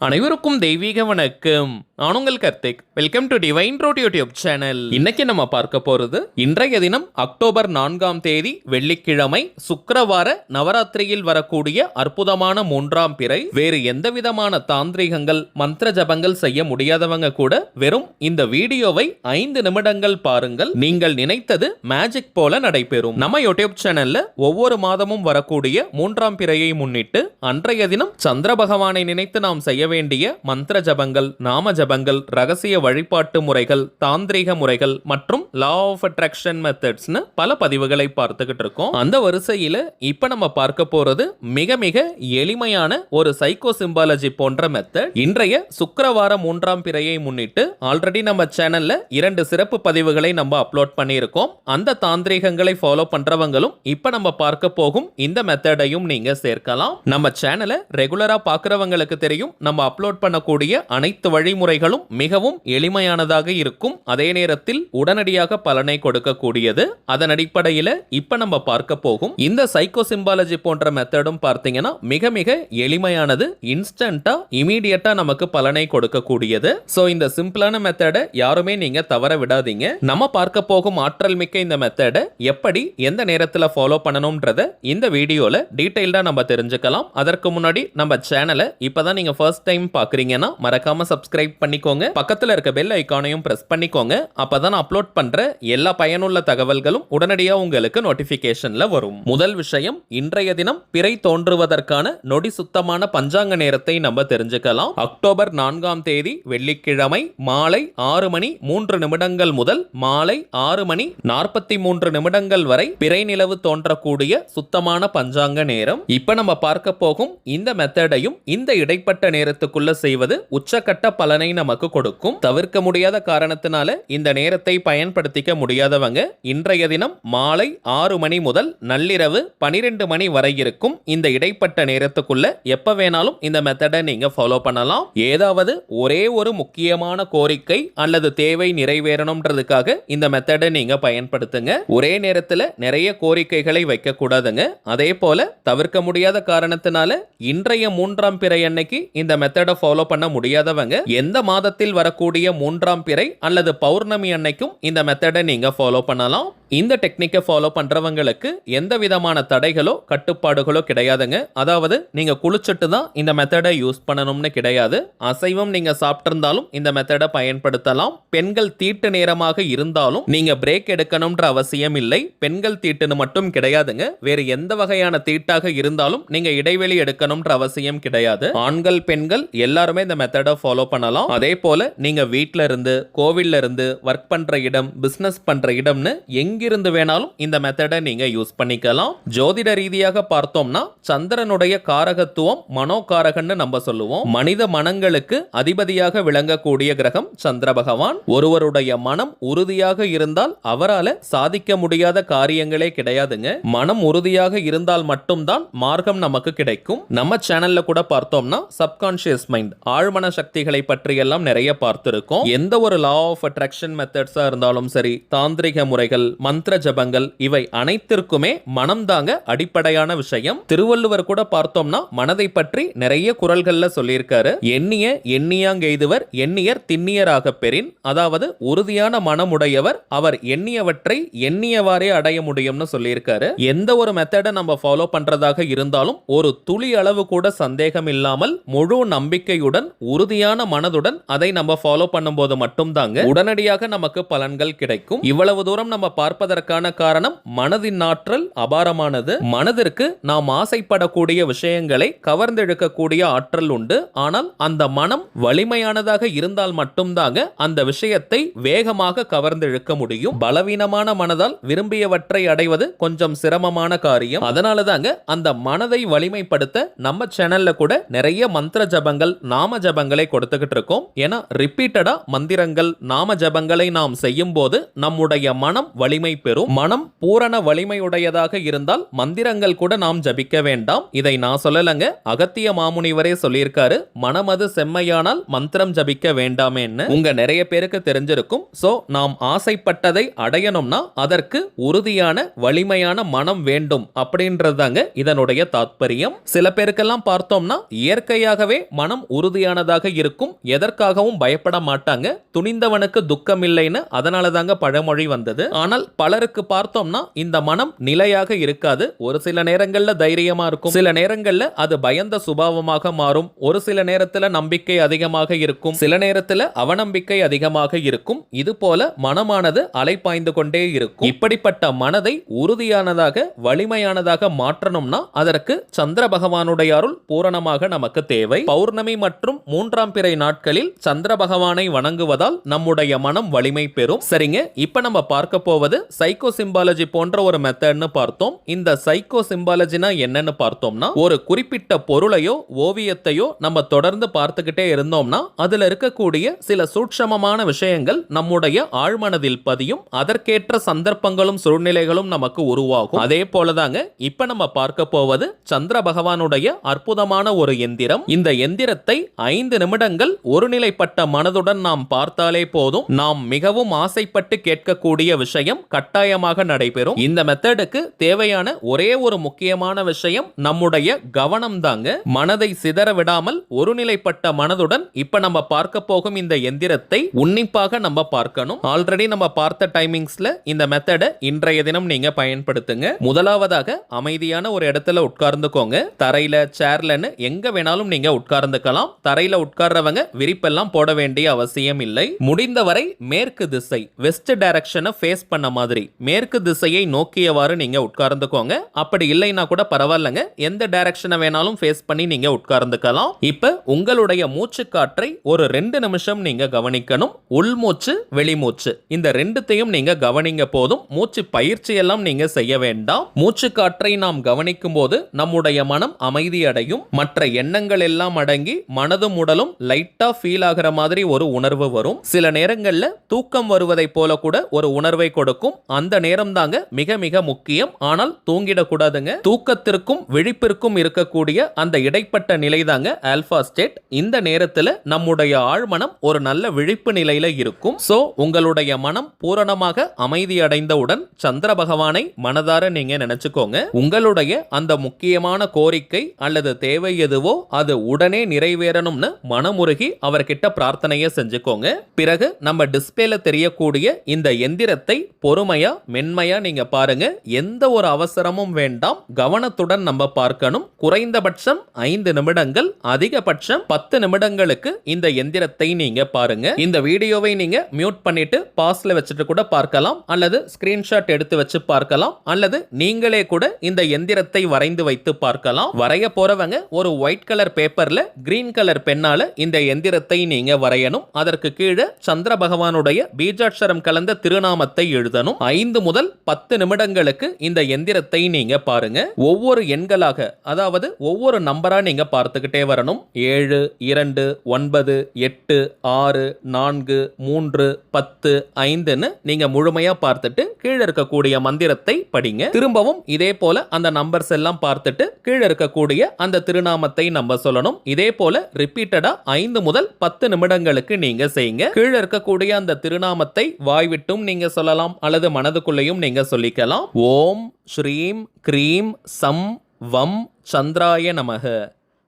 அனைவருக்கும் தெய்வீக வணக்கம். நான் உங்கள் Karthik. Welcome to divine road YouTube channel. இன்னைக்கு நம்ம பார்க்க போறது இன்றைய தினம் அக்டோபர் 4ஆம் தேதி வெள்ளிக்கிழமை சுக்கிரவார நவராத்திரியில் வரக்கூடிய அற்புதமான 3ஆம் பிறை. வேறு எந்த விதமான தாந்திரிகங்கள் மந்திர ஜபங்கள் செய்ய முடியாதவங்க கூட வெறும் இந்த வீடியோவை 5 நிமிடங்கள் பாருங்கள். நீங்கள் நினைத்தது மேஜிக் போல நடைபெறும். நம்ம யூடியூப் சேனல்ல ஒவ்வொரு மாதமும் வரக்கூடிய 3ஆம் பிறையை முன்னிட்டு அன்றைய தினம் சந்திர பகவானை நினைத்து நாம் செய்ய வேண்டிய மந்திர ஜபங்கள், நாம ஜபங்கள், ரகசிய வழிபாட்டு முறைகள், தாந்திரிக முறைகள் மற்றும் லா ஆஃப் அட்ராக்ஷன் மெத்தட்ஸ்னு பல பதிவுகளை பார்த்துக்கிட்டு இருக்கோம். அந்த வரிசையில இப்ப நம்ம பார்க்க போறது மிக மிக எளிமையான ஒரு சைக்கோ சிம்பாலஜி போன்ற மெத்தட். இன்றைய சுக்கிரவார 3ஆம் பிறையை முன்னிட்டு ஆல்ரெடி நம்ம சேனல்ல 2 சிறப்பு பதிவுகளை நம்ம அப்லோட் பண்ணியிருக்கோம். அந்த தாந்திரிகங்களை ஃபாலோ பண்றவங்களும் இப்ப நம்ம பார்க்க போகும் இந்த மெத்தடையும் நீங்க சேர்க்கலாம். நம்ம சேனலை ரெகுலரா பார்க்கறவங்களுக்கு தெரியும், நம்ம அப்லோட் பண்ணக்கூடிய அனைத்து வழிமுறைகளும் மிகவும் எளிமையானதாக இருக்கும். அதே நேரத்தில் உடனடியாக பலனை கொடுக்கக்கூடியது. அதன் அடிப்படையில் இப்ப நம்ம பார்க்க போகும் இந்த சைக்கோ சிம்பாலஜி போன்ற மெத்தடும் பார்த்தீங்கன்னா மிக மிக எளிமையானது. இன்ஸ்டன்டா இமீடியட்டா நமக்கு பலனை கொடுக்கக்கூடியது. சோ இந்த சிம்பிளான மெத்தடை யாருமே நீங்க தவற விடாதீங்க. நம்ம பார்க்க போகும் ஆற்றல் மிக்க இந்த மெத்தடை எப்படி எந்த நேரத்தில் ஃபாலோ பண்ணணும்ன்றத இந்த வீடியோல டீடைல்டா நம்ம தெரிஞ்சுக்கலாம். அதற்கு முன்னாடி நம்ம சேனலை இப்பதான் நீங்க ஃபர்ஸ்ட் டைம் பார்க்குறீங்கன்னா மறக்காம சப்ஸ்கிரைப் பண்ணிக்கோங்க. பக்கத்தில் இருக்க பெல் ஐகானையும் பிரஸ் பண்ணிக்கோங்க. அப்பதான் அப்லோட் பண்ற எல்லா பயனுள்ள தகவல்களும் உடனடியாக உங்களுக்கு நோட்டிபிகேஷன்ல வரும். முதல் விஷயம், இன்றைய தினம் பிறை தோன்றுவதற்கான நொடி சுத்தமான பஞ்சாங்க நேரத்தை நம்ம தெரிஞ்சுக்கலாம். அக்டோபர் 4ஆம் தேதி வெள்ளிக்கிழமை மாலை 6 மணி 3 நிமிடங்கள் முதல் மாலை 6 மணி 43 நிமிடங்கள் வரை பிறை நிலவு தோன்றக்கூடிய சுத்தமான பஞ்சாங்க நேரம். இப்ப நம்ம பார்க்க போகும் இந்த மெத்தடையும் இந்த இடைப்பட்ட நேரத்துக்குள்ள செய்வது உச்சக்கட்ட பலனை நமக்கு கொடுக்கும். தவிர்க்க முடியாத காரணத்தினால இந்த நேரத்தை பயன்படுத்திக்க முடியாதவங்க இன்றைய தினம் மாலை 6 மணி முதல் நள்ளிரவு 12 மணி வரை இருக்கும் இந்த இடைப்பட்ட நேரத்துக்குள்ள எப்ப வேணாலும் இந்த மெத்தடை நீங்க ஃபாலோ பண்ணலாம். ஏதாவது ஒரே ஒரு முக்கியமான கோரிக்கை அல்லது தேவை நிறைவேறணும்ன்றதுக்காக இந்த மெத்தடை நீங்க பயன்படுத்துங்க. ஒரே நேரத்தில் நிறைய கோரிக்கைகளை வைக்க கூடாதுங்க. அதே போல தவிர்க்க முடியாத காரணத்தினால இன்றைய 3ஆம் பிறை அன்னைக்கு இந்த மெத்தடை ஃபாலோ பண்ண முடியாதவங்க எந்த மாதத்தில் வரக்கூடிய 3ஆம் பிறை அல்லது பௌர்ணமி அன்னைக்கும் இந்த மெத்தடை நீங்க ஃபாலோ பண்ணலாம். இந்த டெக்னிக்கை ஃபாலோ பண்றவங்களுக்கு எந்த விதமான தடைகளோ கட்டுப்பாடுகளோ கிடையாதுங்க. அதாவது நீங்க குளிச்சுட்டு தான் இந்த மெத்தடை யூஸ் பண்ணணும்னு கிடையாது. அசைவம் நீங்க சாப்பிட்டிருந்தாலும் இந்த மெத்தடை பயன்படுத்தலாம். பெண்கள் தீட்டு நேரமாக இருந்தாலும் நீங்க பிரேக் எடுக்கணும்ன்ற அவசியம் இல்லை. பெண்கள் தீட்டுன்னு மட்டும் கிடையாதுங்க, வேறு எந்த வகையான தீட்டாக இருந்தாலும் நீங்க இடைவெளி எடுக்கணும்ன்ற அவசியம் கிடையாது. ஆண்கள் பெண்கள் எல்லாருமே இந்த மெத்தடை ஃபாலோ பண்ணலாம். அதே போல நீங்க வீட்ல இருந்து, கோவில்ல இருந்து, ஒர்க் பண்ற இடம், பிசினஸ் பண்ற இடம்னு எங்கிருந்து வேணாலும் இந்த மெத்தடை நீங்க யூஸ் பண்ணிக்கலாம். ஜோதிட ரீதியாக பார்த்தோம்னா சந்திரனுடைய காரகத்துவம் மனோகாரகன்னு நம்ம சொல்லுவோம். மனித மனங்களுக்கு அதிபதியாக விளங்கக்கூடிய கிரகம் சந்திர பகவான். ஒருவருடைய மனம் உறுதியாக இருந்தால் அவரால சாதிக்க முடியாத காரியங்களே கிடையாதுங்க. மனம் உறுதியாக இருந்தால் மட்டும்தான் மார்க்கம் நமக்கு கிடைக்கும். நம்ம சேனல்ல கூட பார்த்தோம்னா சப்கான்ஷியஸ் மைண்ட், ஆழ்மன சக்திகளை பற்றி எல்லாம் நிறைய பார்த்திருக்கோம். எந்த ஒரு லா ஆஃப் அட்ராக்ஷன் மெத்தட்ஸா இருந்தாலும் சரி, தாந்திரிக முறைகள், மந்திர ஜபங்கள், இவை அனைத்திற்குமே மனம் தாங்க அடிப்படையான விஷயம். திருவள்ளுவர் கூட பார்த்தோம்னா மனதை பற்றி நிறைய குறள்கள்ல சொல்லியிருக்காரு. எண்ணிய எண்ணியாங்கெய்துவர் எண்ணியர் திண்ணியராக பெறின். அதாவது உறுதியான மனமுடையவர் அவர் எண்ணியவற்றை எண்ணியவாறே அடைய முடியும்னு சொல்லியிருக்காரு. எந்த ஒரு மெத்தடை நம்ம ஃபாலோ பண்றதாக இருந்தாலும் ஒரு துளி அளவு கூட சந்தேகம் இல்லாமல் முழு நம்பிக்கையுடன் உறுதியான மனதுடன் அதை நம்ம ஃபாலோ பண்ணும்போது மட்டும் தாங்க உடனடியாக நமக்கு பலன்கள் கிடைக்கும். இவ்வளவு தூரம் நம்ம பார்ப்பதற்கான காரணம் மனதின் ஆற்றல் அபாரமானது. மனதிற்கு நாம் ஆசைப்படக்கூடிய விஷயங்களை கவர்ந்தெழுக்கக்கூடிய ஆற்றல் உண்டு. ஆனால் அந்த மனம் வலிமையானதாக இருந்தால் மட்டும்தாங்க அந்த விஷயத்தை வேகமாக கவர்ந்தெழுக்க முடியும். பலவீனமான மனதால் விரும்பியவற்றை அடைவது கொஞ்சம் சிரமமான காரியம். அதனால தாங்க அந்த மனதை வலிமைப்படுத்த நம்ம சேனல்ல கூட நிறைய மந்திர ஜபங்கள், நாம ஜபங்களை கொடுத்துக்கிட்டு இருக்கோம். ஏன்னா ரிப்பீட்டடா மந்திரங்கள், நாம ஜபங்களை நாம் செய்யும் போது நம்முடைய மனம் வலிமை வலிமை பெறும். மனம் பூரண வலிமையுடையதாக இருந்தால் மந்திரங்கள் கூட நாம் ஜபிக்க வேண்டாம். இதை நான் சொல்லலங்க, அகத்திய மாமுனிவரே சொல்லியிருக்காரு, மனமது செம்மையானால் மந்திரம் ஜபிக்க வேண்டாமேன்னு. உங்க நிறைய பேருக்கு தெரிஞ்சிருக்கும். சோ நாம் ஆசைப்பட்டதை அடையணும்னா அதற்கு உறுதியான வலிமையான மனம் வேண்டும் அப்படின்றதாங்க இதனுடைய தாத்பரியம். சில பேருக்கெல்லாம் பார்த்தோம்னா இயற்கையாகவே மனம் உறுதியானதாக இருக்கும், எதற்காகவும் பயப்பட மாட்டாங்க. துணிந்தவனுக்கு துக்கம் இல்லைன்னு அதனால தாங்க பழமொழி வந்தது. ஆனால் பலருக்கு பார்த்தோம்னா இந்த மனம் நிலையாக இருக்காது. ஒரு சில நேரங்கள்ல தைரியமா இருக்கும், சில நேரங்கள்ல அது பயந்த சுபாவமாக மாறும், ஒரு சில நேரத்துல நம்பிக்கை அதிகமாக இருக்கும், சில நேரத்துல அவநம்பிக்கை அதிகமாக இருக்கும். இது போல மனமானது அலைப்பாய்ந்து கொண்டே இருக்கும். இப்படிப்பட்ட மனதை உறுதியானதாக வலிமையானதாக மாற்றணும்னா அதற்கு சந்திர பகவானுடைய அருள் பூரணமாக நமக்கு தேவை. பௌர்ணமி மற்றும் 3ஆம் பிறை நாட்களில் சந்திர பகவானை வணங்குவதால் நம்முடைய மனம் வலிமை பெறும். சரிங்க, இப்ப நம்ம பார்க்க போவது சைக்கோ சிம்பாலஜி போன்ற ஒரு மெத்தட்னு பார்த்தோம். இந்த சைக்கோ சிம்பாலஜினா என்னன்னு பார்த்தோம்னா, ஒரு குறிப்பிட்ட பொருளையோ ஓவியத்தையோ நம்ம தொடர்ந்து பார்த்துக்கிட்டே இருந்தோம்னா அதுல இருக்கக்கூடிய சில சூட்சமமான விஷயங்கள் நம்முடைய ஆழ்மனதில் பதியும். அதற்கேற்ற சந்தர்ப்பங்களும் சூழ்நிலைகளும் நமக்கு உருவாகும். அதே போலதாங்க இப்ப நம்ம பார்க்க போவது சந்திர பகவானுடைய அற்புதமான ஒரு எந்திரம். இந்த எந்திரத்தை 5 நிமிடங்கள் ஒருநிலைப்பட்ட மனதுடன் நாம் பார்த்தாலே போதும், நாம் மிகவும் ஆசைப்பட்டு கேட்கக்கூடிய விஷயம் கட்டாயமாக நடைபெறும். இந்த மெத்தடுக்கு தேவையான ஒரே ஒரு முக்கியமான விஷயம் நம்முடைய கவனம் தாங்க. மனதை சிதற விடாமல் ஒருநிலைப்பட்ட மனதுடன் இப்ப நம்ம பார்க்க போகும் இந்த எந்திரத்தை உன்னிப்பாக நம்ம பார்க்கணும். ஆல்ரெடி நம்ம பார்த்த டைமிங்ஸ்ல இந்த மெத்தடை இன்றைய தினம் நீங்க பயன்படுத்துங்க. முதலாவதாக அமைதியான ஒரு இடத்துல உட்கார்ந்துக்கோங்க. தரையில சேர்லன்னு எங்க வேணாலும் நீங்க உட்கார்ந்துக்கலாம். தரையில உட்கார்றவங்க விரிப்பெல்லாம் போட வேண்டிய அவசியம் இல்லை. முடிந்தவரை மேற்கு திசை வெஸ்ட் டைரக்ஷனை ஃபேஸ் பண்ண மாதிரி மேற்கு திசையை நோக்கியவாறு நீங்க உட்கார்ந்துக்கோங்க. அப்படி இல்லைன்னா கூட பரவாயில்லைங்க, எந்த டைரக்ஷனை வேணாலும் ஃபேஸ் பண்ணி நீங்க உட்கார்ந்துக்கலாம். இப்ப உங்களுடைய மூச்சு காற்றை ஒரு 2 நிமிஷம் நீங்க கவனிக்கணும். உள்மூச்சு வெளிமூச்சு இந்த ரெண்டுத்தையும் நீங்க கவனிங்க போதும். மூச்சு பயிற்சி எல்லாம் நீங்க செய்ய வேண்டாம். மூச்சு காற்றை நாம் கவனிக்கும் போது நம்முடைய மனம் அமைதி அடையும். மற்ற எண்ணங்கள் எல்லாம் அடங்கி மனதும் உடலும் லைட்டா ஃபீல் ஆகிற மாதிரி ஒரு உணர்வு வரும். சில நேரங்கள்ல தூக்கம் வருவதை போல கூட ஒரு உணர்வை கொடுக்கும். அந்த நேரம் தாங்க மிக மிக முக்கியம். ஆனால் தூங்கிடக்கூடாதுங்க. தூக்கத்திற்கும் விழிப்பிற்கும் இருக்கக்கூடிய அந்த இடைப்பட்ட நிலை தாங்க ஆல்பா ஸ்டேட். இந்த நேரத்துல நம்முடைய ஆழ்மனம் ஒரு நல்ல விழிப்பு நிலையில இருக்கும். சோ உங்களுடைய மனம் பூரணமாக அமைதி அடைந்தவுடன் சந்திர பகவானை மனதார நீங்க நினைச்சுக்கோங்க. உங்களுடைய அந்த முக்கியமான கோரிக்கை அல்லது தேவை எதுவோ அது உடனே நிறைவேறணும்னு மனமுருகி அவர்கிட்ட பிரார்த்தனையை செஞ்சுக்கோங்க. பிறகு நம்ம டிஸ்பிளேல தெரியக்கூடிய இந்த எந்திரத்தை பொறுமையா மென்மையா நீங்க பாருங்க. எந்த ஒரு அவசரமும் வேண்டாம், கவனத்துடன் நம்ம பார்க்கணும். குறைந்தபட்சம் 5 நிமிடங்கள், அதிகபட்சம் 10 நிமிடங்களுக்கு இந்த எந்திரத்தை நீங்க பாருங்க. இந்த வீடியோவை நீங்க மியூட் பண்ணிட்டு பாஸ்ல வச்சுட்டு கூட பார்க்கலாம், அல்லது ஸ்கிரீன்ஷாட் எடுத்து வச்சு பார்க்கலாம், அல்லது நீங்களே கூட இந்த எந்திரத்தை வரைந்து வைத்து பார்க்கலாம். வரைய போறவங்க ஒரு ஒயிட் கலர் பேப்பர்ல கிரீன் கலர் பெண்ணால இந்த எந்திரத்தை நீங்க வரையணும். அதற்கு கீழே சந்திர பகவானுடைய பீஜாட்சரம் கலந்த திருநாமத்தை எழுதணும். 5 முதல் 10 நிமிடங்களுக்கு இந்த எந்திரத்தை நீங்க பாருங்க. ஒவ்வொரு எண்களாக, அதாவது ஒவ்வொரு நம்பரா நீங்க பார்த்துக்கிட்டே வரணும். 7, 2, 9, 8, 6, 4, 3, 10, 5ன்னு நீங்க முழுமையா பார்த்துட்டு கீழே இருக்கக்கூடிய மந்திரத்தை படிங்க. திரும்பவும் இதே போல அந்த நம்பர்ஸ் எல்லாம் பார்த்துட்டு கீழே இருக்கக்கூடிய அந்த திருநாமத்தை நம்ம சொல்லணும். இதே போல ரிப்பீட்டடா 5 முதல் 10 நிமிடங்களுக்கு நீங்க செய்யுங்க. கீழே இருக்கக்கூடிய அந்த திருநாமத்தை வாய்விட்டும் நீங்க சொல்லலாம், அல்லது மனதுக்குள்ளேயும் நீங்க சொல்லிக்கலாம். ஓம் ஸ்ரீம் க்ரீம் சம் வம் சந்திராய நமக.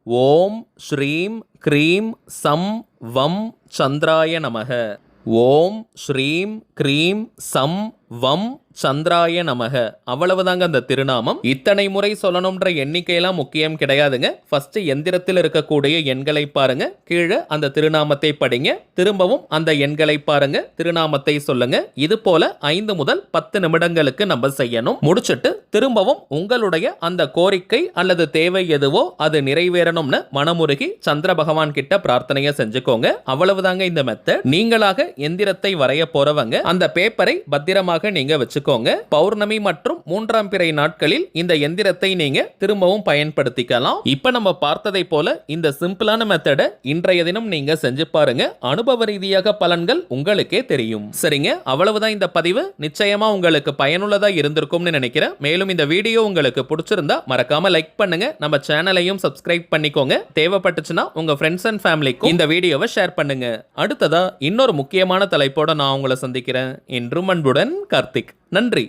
ஓம் ஸ்ரீம் க்ரீம் சம் வம் சந்திராய நமக. ஓம் ஸ்ரீம் க்ரீம் சம் வம் சந்திராய நமக. அவ்வளவுதாங்க அந்த திருநாமம். இத்தனை முறை சொல்லணும்ன்ற எண்ணிக்கையெல்லாம் முக்கியம் கிடையாதுங்க. ஃபர்ஸ்ட் எந்திரத்தில் இருக்கக்கூடிய எண்களை பாருங்க, கீழே அந்த திருநாமத்தை படிங்க, திரும்பவும் அந்த எண்களை பாருங்க, திருநாமத்தை சொல்லுங்க. இது போல 5 முதல் 10 நிமிடங்களுக்கு நம்ம செய்யணும். முடிச்சிட்டு திரும்பவும் உங்களுடைய அந்த கோரிக்கை அல்லது தேவை எதுவோ அது நிறைவேறணும்னு மனமுருகி சந்திர பகவான் கிட்ட பிரார்த்தனையை செஞ்சுக்கோங்க. அவ்வளவுதாங்க இந்த மெத்தட். நீங்களாக எந்திரத்தை வரைய போறவங்க அந்த பேப்பரை பத்திரமாக நீங்க வச்சுக்கோங்க. வச்சுக்கோங்க. பௌர்ணமி மற்றும் 3ஆம் பிறை நாட்களில் இந்த எந்திரத்தை நீங்க திரும்பவும் பயன்படுத்திக்கலாம். இப்ப நம்ம பார்த்ததை போல இந்த சிம்பிளான மெத்தடை இன்றைய தினம் நீங்க செஞ்சு பாருங்க. அனுபவ ரீதியாக பலன்கள் உங்களுக்கே தெரியும். சரிங்க, அவ்வளவுதான் இந்த பதிவு. நிச்சயமா உங்களுக்கு பயனுள்ளதா இருந்திருக்கும்னு நினைக்கிறேன். மேலும் இந்த வீடியோ உங்களுக்கு பிடிச்சிருந்தா மறக்காம லைக் பண்ணுங்க. நம்ம சேனலையும் சப்ஸ்கிரைப் பண்ணிக்கோங்க. தேவைப்பட்டுச்சுன்னா உங்க ஃப்ரெண்ட்ஸ் அண்ட் ஃபேமிலிக்கு இந்த வீடியோவை ஷேர் பண்ணுங்க. அடுத்ததா இன்னொரு முக்கியமான தலைப்போட நான் உங்களை சந்திக்கிறேன். என்றும் அன்புடன் கார்த்திக். நன்றி.